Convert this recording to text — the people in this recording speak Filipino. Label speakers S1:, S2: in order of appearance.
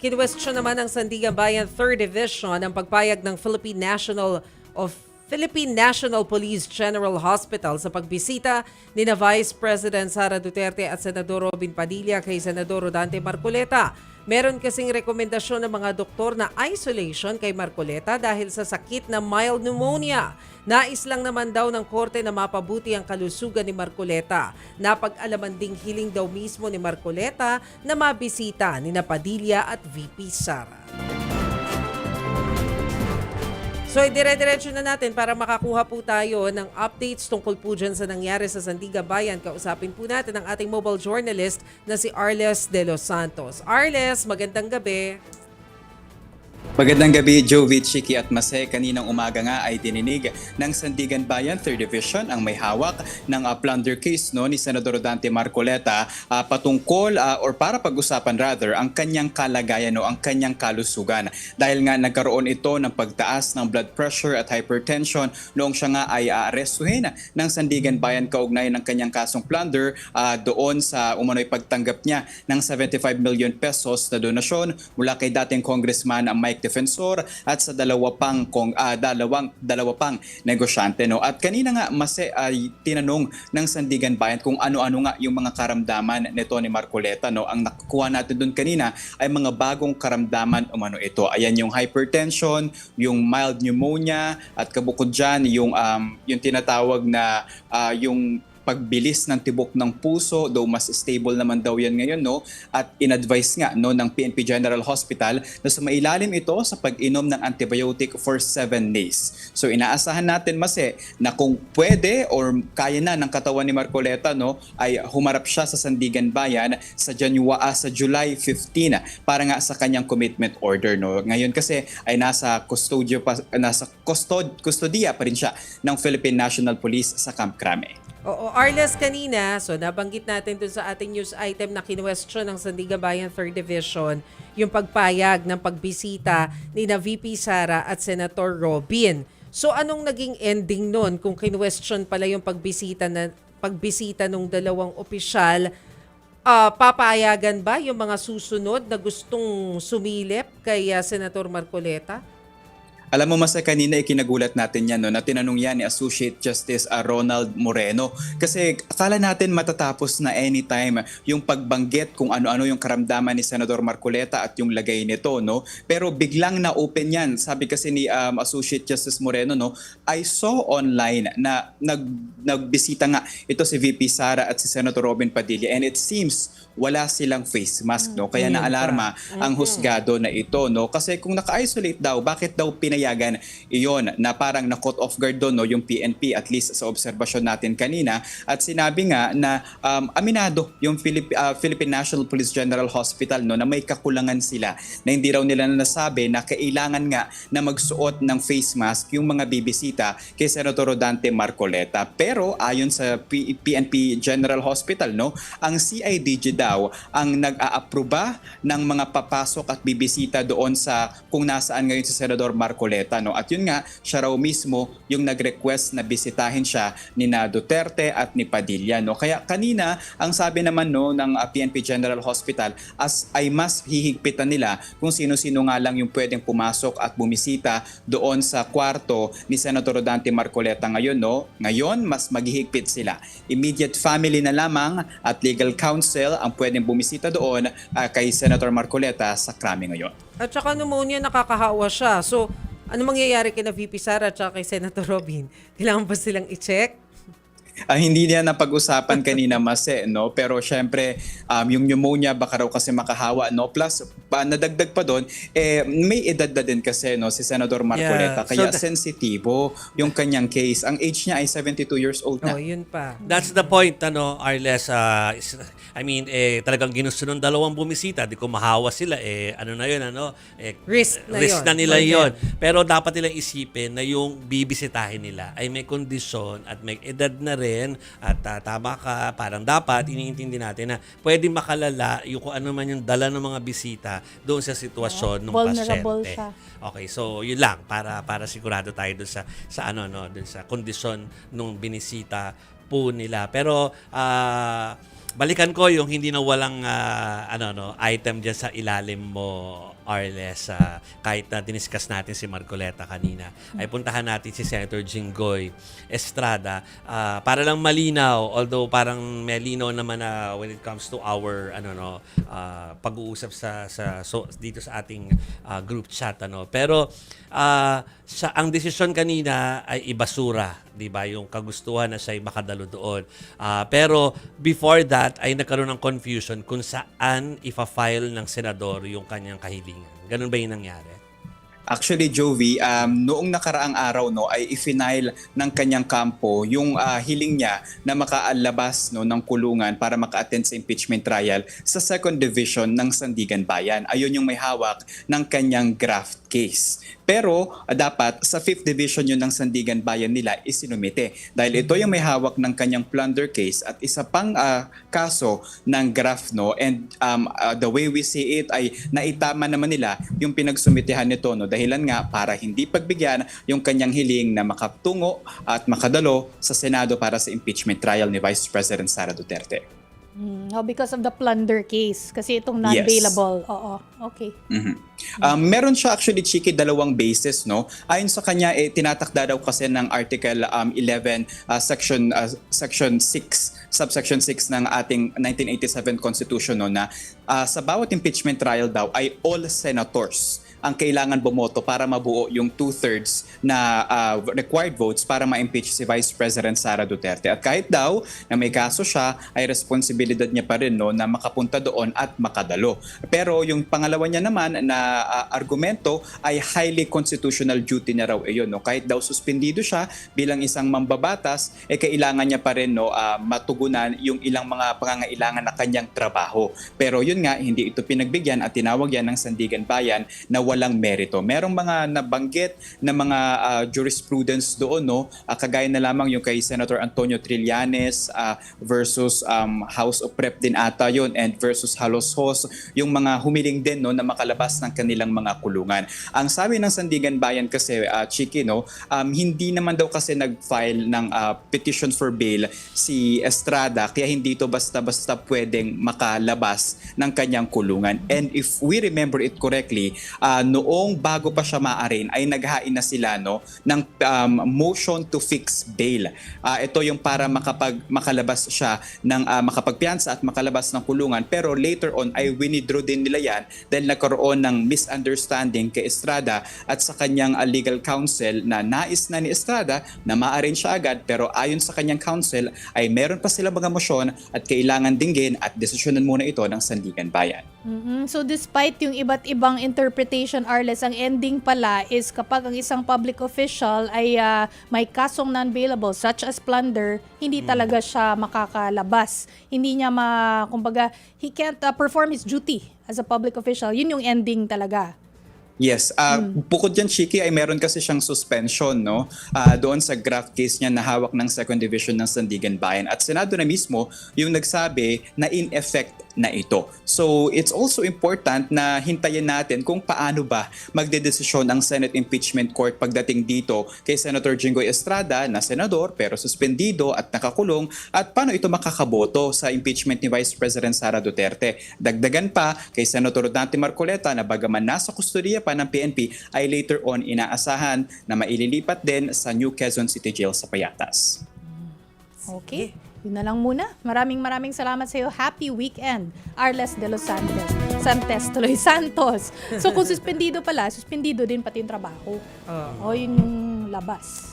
S1: Kinwestiyon naman ng Sandigan Bayan 3rd Division ang pagpayag ng Philippine National Police General Hospital sa pagbisita ni na Vice President Sara Duterte at Senador Robin Padilla kay Senador Rodante Marcoleta. Meron kasing rekomendasyon ng mga doktor na isolation kay Marcoleta dahil sa sakit na mild pneumonia. Nais lang naman daw ng korte na mapabuti ang kalusugan ni Marcoleta. Napag-alaman ding hiling daw mismo ni Marcoleta na mabisita ni na Padilla at VP Sara. So, dire-diretso na natin para makakuha po tayo ng updates tungkol po dyan sa nangyari sa Sandigan Bayan. Kausapin po natin ang ating mobile journalist na si Arles De Los Santos. Arles, magandang gabi.
S2: Magandang gabi, Jovi, Chiki at Mase. Kaninang umaga nga ay dininig ng Sandigan Bayan 3rd Division ang may hawak ng plunder case ni Senador Rodante Marcoleta patungkol or para pag-usapan rather ang kanyang kalagayan ang kanyang kalusugan. Dahil nga nagkaroon ito ng pagtaas ng blood pressure at hypertension noong siya nga ay aarestuhin ng Sandigan Bayan kaugnay ng kanyang kasong plunder doon sa umano'y pagtanggap niya ng 75 million pesos na donasyon mula kay dating Congressman Mike Defensor at sa dalawa pang negosyante At kanina nga Mase ay tinanong ng Sandigan Bayan kung ano-ano nga yung mga karamdaman nito ni Marcoleta Ang nakukuha natin doon kanina ay mga bagong karamdaman umano ito. Ayan yung hypertension, yung mild pneumonia at kabukod diyan yung tinatawag na yung pagbilis ng tibok ng puso, though mas stable naman daw yan ngayon, at in-advise nga ng PNP General Hospital na sumailalim ito sa pag-inom ng antibiotic for 7 days. So inaasahan natin Mase na kung pwede or kaya na ng katawan ni Marcoleta ay humarap siya sa Sandigan Bayan sa July 15 para nga sa kanyang commitment order. Ngayon kasi ay nasa kustodiya pa rin siya ng Philippine National Police sa Camp Crame.
S1: Oo, Arles, kanina, so nabanggit natin dun sa ating news item na kinwestiyon ng Sandigan Bayan 3rd Division yung pagpayag ng pagbisita ni na VP Sara at Senator Robin. So anong naging ending nun kung kinwestiyon pala yung pagbisita ng dalawang opisyal? Papayagan ba yung mga susunod na gustong sumilip kay Senator Marcoleta?
S2: Alam mo Mase, kanina ikinagulat natin yan na tinanong yan ni Associate Justice Ronald Moreno. Kasi akala natin matatapos na anytime yung pagbanggit kung ano-ano yung karamdaman ni Senador Marcoleta at yung lagay nito. Pero biglang na-open yan. Sabi kasi ni Associate Justice Moreno, I saw online na nagbisita nga ito si VP Sara at si Senator Robin Padilla and it seems wala silang face mask. Kaya naalarma ang husgado na ito. Kasi kung naka-isolate daw, bakit daw pinayagan iyon na parang na-caught off guard doon yung PNP at least sa obserbasyon natin kanina at sinabi nga na aminado yung Philippine National Police General Hospital na may kakulangan sila na hindi raw nila nasabi na kailangan nga na magsuot ng face mask yung mga bibisita kay Senator Rodante Marcoleta. Pero ayon sa PNP General Hospital ang CIDG daw ang nag-aaproba ng mga papasok at bibisita doon sa kung nasaan ngayon si Senador Marcoleta. At yun nga, siya raw mismo yung nag-request na bisitahin siya ni na Duterte at ni Padilla. Kaya kanina, ang sabi naman ng PNP General Hospital ay mas hihigpitan nila kung sino-sino nga lang yung pwedeng pumasok at bumisita doon sa kwarto ni Senator Rodante Marcoleta ngayon. Ngayon, mas maghihigpit sila. Immediate family na lamang at legal counsel ang pwedeng bumisita doon kay Senator Marcoleta sa Crame ngayon.
S1: At saka pneumonia, nakakahawa siya. So, ano mangyayari kina VP Sara at kay Senator Robin? Kailangan ba silang i-check?
S2: Hindi niya napag-usapan kanina Mase, pero syempre yung pneumonia baka raw kasi makahawa, plus nadagdag pa doon may edad na din kasi si Senador Marcoleta, kaya sensitibo yung kanyang case. Ang age niya ay 72 years old na.
S1: Yun pa.
S3: That's the point, Arles. Talagang ginusto ng dalawang bumisita. Di ko mahawa sila. Ano na yun,
S1: risk na
S3: nila yon. Pero dapat nilang isipin na yung bibisitahin nila ay may kondisyon at may edad na rin. At tama ka, parang dapat iniintindi natin na pwede makalala yung kung ano man yung dala ng mga bisita doon sa sitwasyon ng pasyente.
S4: Siya.
S3: Okay, so yun lang para sigurado tayo doon sa doon sa kondisyon nung binisita po nila. Pero balikan ko yung hindi na walang item diyan sa ilalim mo, Arles, kahit na diniscuss natin si Marcoleta kanina, ay puntahan natin si Senator Jinggoy Estrada para lang malinaw, although parang may linaw naman na when it comes to our pag-uusap dito sa ating group chat, pero ang desisyon kanina ay ibasura, 'di ba, yung kagustuhan na siya ay makadalo doon. Pero before that ay nagkaroon ng confusion kung saan ifa-file ng senador yung kanyang kahilingan. Ganun ba yung nangyari?
S2: Actually, Jovi, noong nakaraang araw ay i-file ng kanyang kampo yung hiling niya na makaalabas ng kulungan para maka-attend sa impeachment trial sa 2nd Division ng Sandigan Bayan. Ayun yung may hawak ng kanyang graft case. Pero dapat sa 5th Division yun ng Sandigan Bayan nila isinumite. Dahil ito yung may hawak ng kanyang plunder case at isa pang kaso ng graft. And the way we see it ay naitama naman nila yung pinagsumitehan nito. Dahilan nga para hindi pagbigyan yung kanyang hiling na makatungo at makadalo sa Senado para sa impeachment trial ni Vice President Sara Duterte.
S4: Because of the plunder case. Kasi itong non-bailable. Yes. Oo. Okay.
S2: Meron siya actually, Chiki, dalawang basis. Ayon sa kanya, tinatakda daw kasi ng Article 11, Section 6, Subsection 6 ng ating 1987 Constitution na sa bawat impeachment trial daw ay all senators ang kailangan bumoto para mabuo yung 2/3 na required votes para ma-impeach si Vice President Sara Duterte. At kahit daw na may kaso siya, ay responsibilidad niya pa rin na makapunta doon at makadalo. Pero yung pangalawa niya naman na argumento ay highly constitutional duty niya raw iyon. Kahit daw suspendido siya bilang isang mambabatas, kailangan niya pa rin matugunan yung ilang mga pangangailangan na kanyang trabaho. Pero yun nga, hindi ito pinagbigyan at tinawag yan ng Sandigan Bayan na walang merito. Merong mga nabanggit na mga jurisprudence doon, kagaya na lamang yung kay Senator Antonio Trillanes versus House of Rep din ata yun, and versus Halos Hos, yung mga humiling din na makalabas ng kanilang mga kulungan. Ang sabi ng Sandigan Bayan kasi, Chiki, hindi naman daw kasi nag-file ng petition for bail si Estrada, kaya hindi ito basta-basta pwedeng makalabas ng kanyang kulungan. And if we remember it correctly, noong bago pa siya maarin ay naghain na sila ng motion to fix bail. Ito yung para makalabas siya ng makapagpiyansa at makalabas ng kulungan, pero later on ay winidraw din nila yan dahil nagkaroon ng misunderstanding kay Estrada at sa kanyang legal counsel na nais na ni Estrada na maarin siya agad, pero ayon sa kanyang counsel ay meron pa sila mga motion at kailangan dinggin at desisyonan muna ito ng Sandigan Bayan.
S4: So despite yung iba't ibang interpretation, Arles, ang ending pala is kapag ang isang public official ay may kasong non-bailable such as plunder, hindi talaga siya makakalabas. Hindi niya kumbaga, he can't perform his duty as a public official. Yun yung ending talaga.
S2: Yes. Bukod dyan, Chiki, ay meron kasi siyang suspension doon sa graft case niya na hawak ng 2nd Division ng Sandigan Bayan. At Senado na mismo yung nagsabi na in effect na ito. So it's also important na hintayin natin kung paano ba magdedesisyon ang Senate Impeachment Court pagdating dito kay Senator Jinggoy Estrada na senador pero suspendido at nakakulong, at paano ito makakaboto sa impeachment ni Vice President Sara Duterte. Dagdagan pa kay Senator Dante Marcoleta na bagaman nasa kustodiya pa ng PNP ay later on inaasahan na maililipat din sa New Quezon City Jail sa Payatas.
S4: Okay. Yun na lang muna. Maraming salamat sa iyo. Happy weekend, Arles de los Santos. So kung suspendido pala, suspendido din pati yung trabaho. Yun yung labas.